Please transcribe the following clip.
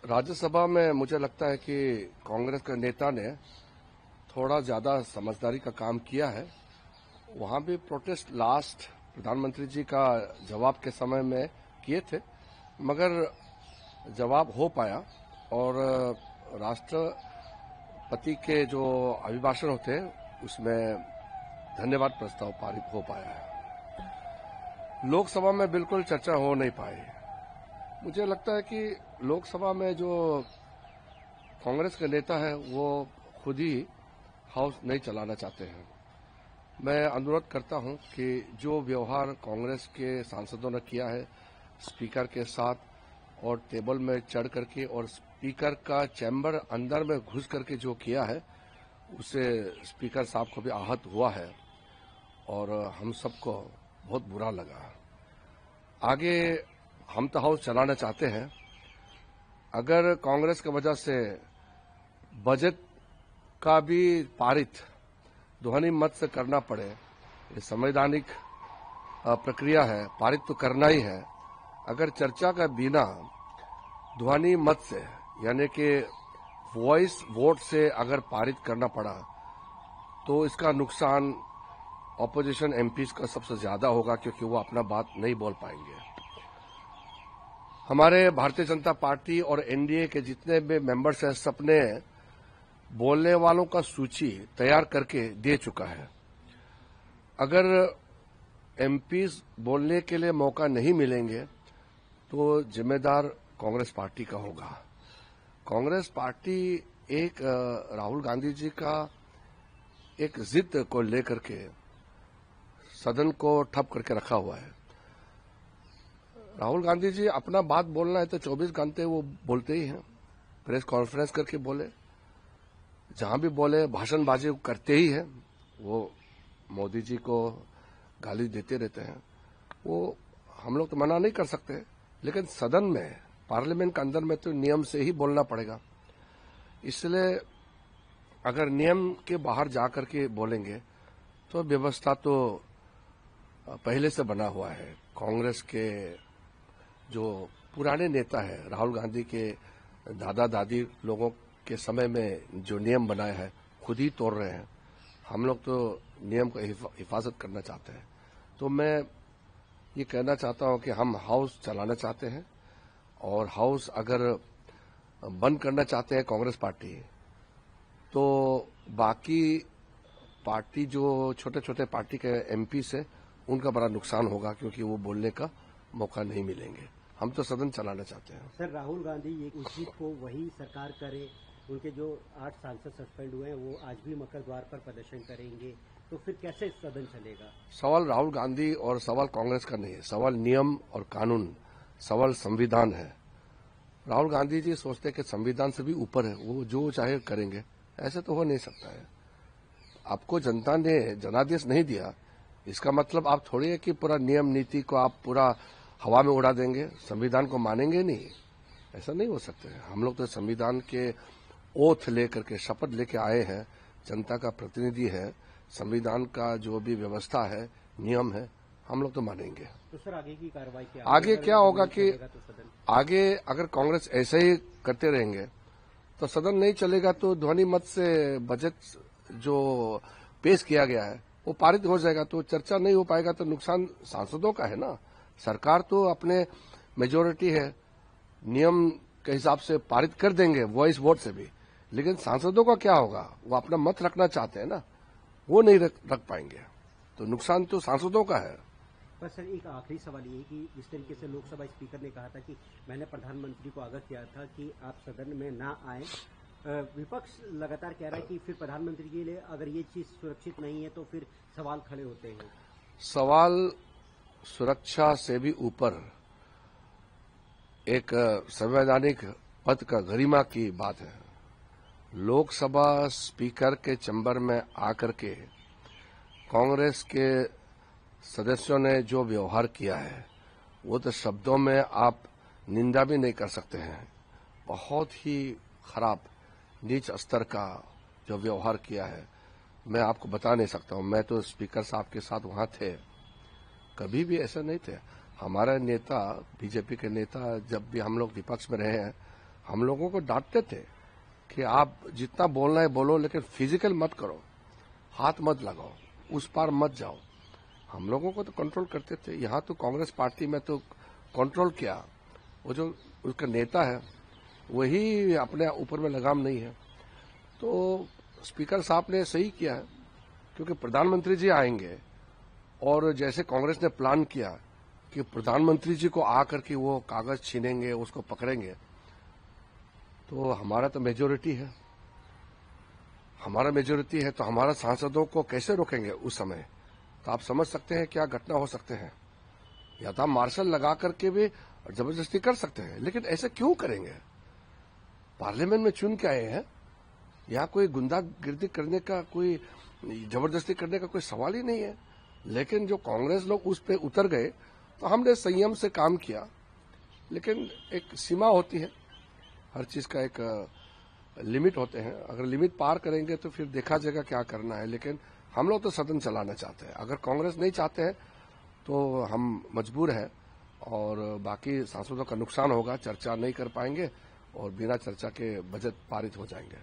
राज्यसभा में मुझे लगता है कि कांग्रेस के नेता ने थोड़ा ज्यादा समझदारी का काम किया है। वहां भी प्रोटेस्ट लास्ट प्रधानमंत्री जी का जवाब के समय में किए थे, मगर जवाब हो पाया और राष्ट्रपति के जो अभिभाषण होते उसमें धन्यवाद प्रस्ताव पारित हो पाया है। लोकसभा में बिल्कुल चर्चा हो नहीं पाई। मुझे लगता है कि लोकसभा में जो कांग्रेस के नेता है वो खुद ही हाउस नहीं चलाना चाहते हैं। मैं अनुरोध करता हूं कि जो व्यवहार कांग्रेस के सांसदों ने किया है स्पीकर के साथ और टेबल में चढ़ करके और स्पीकर का चैम्बर अंदर में घुस करके जो किया है उससे स्पीकर साहब को भी आहत हुआ है और हम सबको बहुत बुरा लगा। आगे हम तो हाउस चलाना चाहते हैं। अगर कांग्रेस की वजह से बजट का भी पारित ध्वनि मत से करना पड़े, ये संवैधानिक प्रक्रिया है, पारित तो करना ही है। अगर चर्चा का बिना ध्वनि मत से यानी कि वॉइस वोट से अगर पारित करना पड़ा तो इसका नुकसान ऑपोजिशन एमपीज का सबसे ज्यादा होगा, क्योंकि वो अपना बात नहीं बोल पाएंगे। हमारे भारतीय जनता पार्टी और एनडीए के जितने भी मेंबर्स हैं सबने बोलने वालों का सूची तैयार करके दे चुका है। अगर एमपीज बोलने के लिए मौका नहीं मिलेंगे तो जिम्मेदार कांग्रेस पार्टी का होगा। कांग्रेस पार्टी एक राहुल गांधी जी का एक जिद को लेकर के सदन को ठप करके रखा हुआ है। राहुल गांधी जी अपना बात बोलना है तो 24 घंटे वो बोलते ही हैं, प्रेस कॉन्फ्रेंस करके बोले, जहां भी बोले भाषणबाजी करते ही हैं। वो मोदी जी को गाली देते रहते हैं। वो हम लोग तो मना नहीं कर सकते, लेकिन सदन में पार्लियामेंट के अंदर में तो नियम से ही बोलना पड़ेगा। इसलिए अगर नियम के बाहर जाकर के बोलेंगे तो व्यवस्था तो पहले से बना हुआ है। कांग्रेस के जो पुराने नेता है राहुल गांधी के दादा दादी लोगों के समय में जो नियम बनाए हैं खुद ही तोड़ रहे हैं। हम लोग तो नियम को हिफाजत करना चाहते हैं। तो मैं ये कहना चाहता हूं कि हम हाउस चलाना चाहते हैं और हाउस अगर बंद करना चाहते हैं कांग्रेस पार्टी तो बाकी पार्टी जो छोटे छोटे पार्टी के एमपी से उनका बड़ा नुकसान होगा, क्योंकि वो बोलने का मौका नहीं मिलेंगे। हम तो सदन चलाना चाहते हैं। सर, राहुल गांधी ये उचित को वही सरकार करे। उनके जो 8 सांसद सस्पेंड हुए हैं वो आज भी मकर द्वार पर प्रदर्शन करेंगे, तो फिर कैसे सदन चलेगा? सवाल राहुल गांधी और सवाल कांग्रेस का नहीं है। सवाल नियम और कानून, सवाल संविधान है। राहुल गांधी जी सोचते हैं कि संविधान से भी ऊपर है, वो जो चाहे करेंगे। ऐसे तो हो नहीं सकता है। आपको जनता ने जनादेश नहीं दिया, इसका मतलब आप थोड़ी है कि पूरा नियम नीति को आप पूरा हवा में उड़ा देंगे, संविधान को मानेंगे नहीं। ऐसा नहीं हो सकता है। हम लोग तो संविधान के ओथ लेकर के शपथ लेके आए हैं, जनता का प्रतिनिधि है। संविधान का जो भी व्यवस्था है, नियम है, हम लोग तो मानेंगे। तो सर आगे की कार्रवाई क्या? आगे क्या होगा कि आगे अगर कांग्रेस ऐसे ही करते रहेंगे तो सदन नहीं चलेगा, तो ध्वनि मत से बजट जो पेश किया गया है वो पारित हो जाएगा, तो चर्चा नहीं हो पाएगा। तो नुकसान सांसदों का है ना। सरकार तो अपने मेजोरिटी है, नियम के हिसाब से पारित कर देंगे वॉइस वोट से भी, लेकिन सांसदों का क्या होगा? वो अपना मत रखना चाहते हैं ना, वो नहीं रख पाएंगे, तो नुकसान तो सांसदों का है। पर सर एक आखिरी सवाल ये कि जिस तरीके से लोकसभा स्पीकर ने कहा था कि मैंने प्रधानमंत्री को आगाह किया था कि आप सदन में ना आए, विपक्ष लगातार कह रहा है कि फिर प्रधानमंत्री के लिए अगर ये चीज सुरक्षित नहीं है तो फिर सवाल खड़े होते हैं। सवाल सुरक्षा से भी ऊपर एक संवैधानिक पद का गरिमा की बात है। लोकसभा स्पीकर के चैम्बर में आकर के कांग्रेस के सदस्यों ने जो व्यवहार किया है वो तो शब्दों में आप निंदा भी नहीं कर सकते हैं। बहुत ही खराब नीच स्तर का जो व्यवहार किया है मैं आपको बता नहीं सकता हूं। मैं तो स्पीकर साहब के साथ वहां थे, कभी भी ऐसा नहीं थे। हमारा नेता, बीजेपी के नेता, जब भी हम लोग विपक्ष में रहे हैं हम लोगों को डांटते थे कि आप जितना बोलना है बोलो, लेकिन फिजिकल मत करो, हाथ मत लगाओ, उस पार मत जाओ। हम लोगों को तो कंट्रोल करते थे। यहाँ तो कांग्रेस पार्टी में तो कंट्रोल किया, वो जो उसका नेता है वही अपने ऊपर में लगाम नहीं है। तो स्पीकर साहब ने सही किया है, क्योंकि प्रधानमंत्री जी आएंगे और जैसे कांग्रेस ने प्लान किया कि प्रधानमंत्री जी को आकर के वो कागज छीनेंगे, उसको पकड़ेंगे, तो हमारा तो मेजोरिटी है, तो हमारा सांसदों को कैसे रोकेंगे उस समय? तो आप समझ सकते हैं क्या घटना हो सकते हैं। या तो आप मार्शल लगा करके भी जबरदस्ती कर सकते हैं, लेकिन ऐसे क्यों करेंगे? पार्लियामेंट में चुन के आए हैं, यहाँ कोई गुंडागिर्दी करने का, कोई जबरदस्ती करने का कोई सवाल ही नहीं है। लेकिन जो कांग्रेस लोग उस पे उतर गए, तो हमने संयम से काम किया, लेकिन एक सीमा होती है, हर चीज का एक लिमिट होते हैं। अगर लिमिट पार करेंगे तो फिर देखा जाएगा क्या करना है। लेकिन हम लोग तो सदन चलाना चाहते हैं। अगर कांग्रेस नहीं चाहते हैं तो हम मजबूर हैं, और बाकी सांसदों का नुकसान होगा, चर्चा नहीं कर पाएंगे और बिना चर्चा के बजट पारित हो जाएंगे।